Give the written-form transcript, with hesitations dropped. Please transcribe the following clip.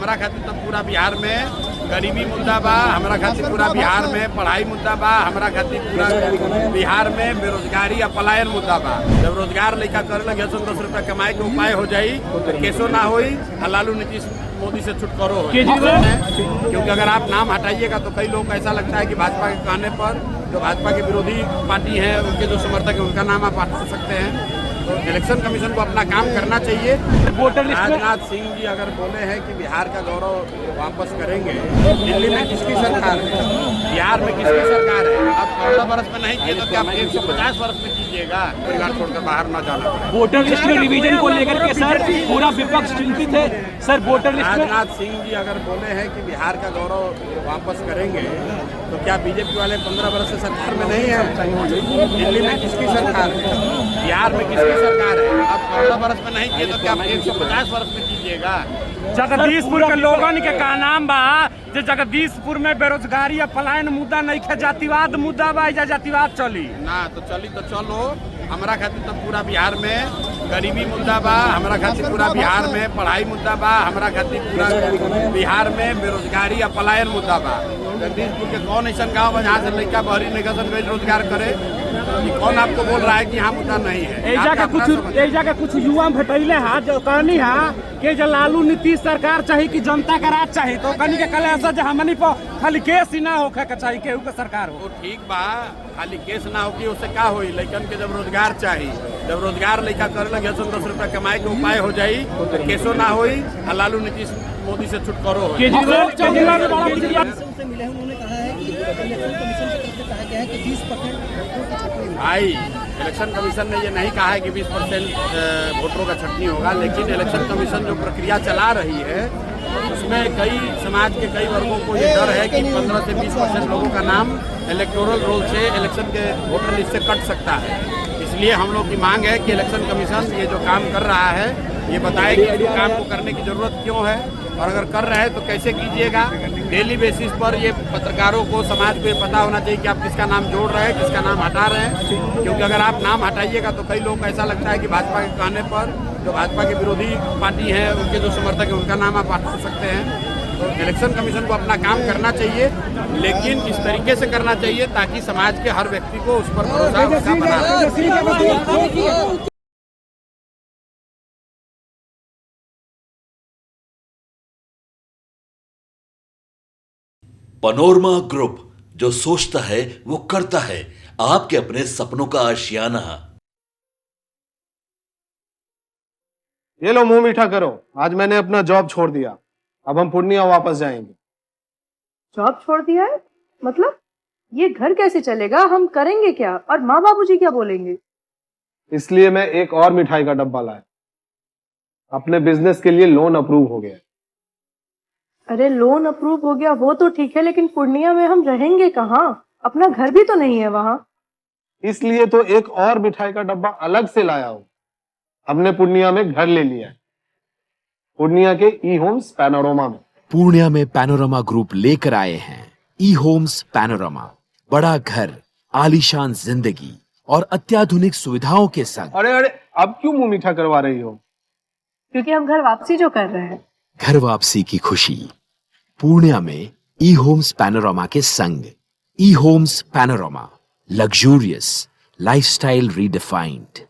हमरा खातिर तो पूरा बिहार में गरीबी मुद्दा बा, हमरा खातिर पूरा बिहार में पढ़ाई मुद्दा बा, हमरा खातिर पूरा बिहार में बेरोजगारी या पलायन मुद्दा बा। जब रोजगार लइका करे लगे 10 रुपया कमाए के उपाय हो जाई तो केसो ना होई और लालू नीतीश मोदी से छुटकारो हो। क्योंकि अगर आप नाम हटाइएगा तो कई लोग ऐसा लगता है कि भाजपा के कहने पर जो भाजपा के विरोधी पार्टी है उनके जो समर्थक है उनका नाम आप हटा सकते हैं। तो इलेक्शन कमीशन को अपना काम करना चाहिए। राजनाथ सिंह जी अगर बोले हैं कि बिहार का गौरव वापस करेंगे, दिल्ली में किसकी सरकार है, बिहार में किसकी सरकार है? अब 14 वर्ष में नहीं किए तो क्या 150 वर्ष में कीजिएगा? परिवार छोड़कर बाहर न जाना। वोटर लिस्ट में रिवीजन को लेकर के सर पूरा विपक्ष चिंतित है। सर वोटर लिस्ट में राजनाथ सिंह जी अगर बोले हैं कि बिहार का गौरव वापस करेंगे तो क्या बीजेपी वाले 15 वर्ष से सरकार में नहीं है? दिल्ली में किसकी सरकार है, बिहार में किसकी सरकार है? अब 14 वर्ष में नहीं किए तो क्या 150 वर्ष में कीजिएगा? जगदीशपुर के लोगन के का नाम बा जे जगदीशपुर में बेरोजगारी या पलायन मुद्दा नहीं है, जातिवाद मुद्दा बा, या जातिवाद चली ना तो चली तो चलो। हमरा खातिर तो पूरा बिहार में गरीबी मुद्दा बा, हमरा खातिर पूरा बिहार में पढ़ाई मुद्दा बा, हमरा खातिर पूरा बिहार में बेरोजगारी या पलायन मुद्दा बा। जगदीशपुर के कौन ऐसा गाँव है जहाँ से लड़का बहरी निकसन गई रोजगार करे? कि कौन आपको बोल रहा है कि यहाँ मुद्दा नहीं है? एजा कुछ युवा भेटैले हा जो कहनी हा कि जो लालू नीतीश सरकार चाहिए कि जनता का राज चाहिए, तो कहनी के कल ऐसा जो हमनी पर खाली केस ही ना होखे के चाहिए, केहू के सरकार हो। तो ठीक बा, खाली केस ना होगी उससे क्या होई? लेकिन के जब रोजगार चाहिए, जब रोजगार लइका करे लगे 10 रुपया कमाए के उपाय हो जाई तो केसो ना होई और लालू नीतीश मोदी से छुटकारो हो। उन्होंने कहा है कि इलेक्शन कमीशन की तरफ से कहा गया है कि 20% भाई इलेक्शन कमीशन ने ये नहीं कहा है कि 20% वोटरों का छटनी होगा, लेकिन इलेक्शन कमीशन जो प्रक्रिया चला रही है उसमें कई समाज के कई वर्गों को ये डर है कि 15 से 20% लोगों का नाम इलेक्टोरल रोल से इलेक्शन के वोटर लिस्ट से कट सकता है। इसलिए हम लोग की मांग है कि इलेक्शन कमीशन ये जो काम कर रहा है ये बताए कि इस काम को करने की जरूरत क्यों है, और अगर कर रहे हैं तो कैसे कीजिएगा। डेली बेसिस पर ये पत्रकारों को, समाज को ये पता होना चाहिए कि आप किसका नाम जोड़ रहे हैं, किसका नाम हटा रहे हैं। क्योंकि अगर आप नाम हटाइएगा तो कई लोग को ऐसा लगता है कि भाजपा के कहने पर जो भाजपा के विरोधी पार्टी है उनके जो समर्थक है उनका नाम आप हटा सकते हैं। तो इलेक्शन कमीशन को अपना काम करना चाहिए, लेकिन इस तरीके से करना चाहिए ताकि समाज के हर व्यक्ति को उस पर भरोसा बना रहे। पनोरमा ग्रुप, जो सोचता है वो करता है। आपके अपने सपनों का आशियाना। ये लो मुंह मीठा करो, आज मैंने अपना जॉब छोड़ दिया, अब हम पूर्णिया वापस जाएंगे। जॉब छोड़ दिया है? मतलब ये घर कैसे चलेगा, हम करेंगे क्या, और माँ बाबूजी क्या बोलेंगे? इसलिए मैं एक और मिठाई का डब्बा लाया। अपने बिजनेस के लिए लोन अप्रूव हो गया। अरे लोन अप्रूव हो गया वो तो ठीक है, लेकिन पूर्णिया में हम रहेंगे कहाँ? अपना घर भी तो नहीं है वहाँ। इसलिए तो एक और मिठाई का डब्बा अलग से लाया हूँ। हमने पूर्णिया में घर ले लिया है, पूर्णिया के ई होम्स पैनोरमा में। पूर्णिया में पैनोरमा ग्रुप लेकर आए हैं ई होम्स पैनोरमा। बड़ा घर, आलीशान जिंदगी और अत्याधुनिक सुविधाओं के संग। अरे अरे, अब क्यों मुंह मीठा करवा रही हो? क्योंकि हम घर वापसी जो कर रहे हैं। घर वापसी की खुशी पूर्णिया में ई होम्स पैनोरमा के संग। ई homes panorama, luxurious lifestyle redefined.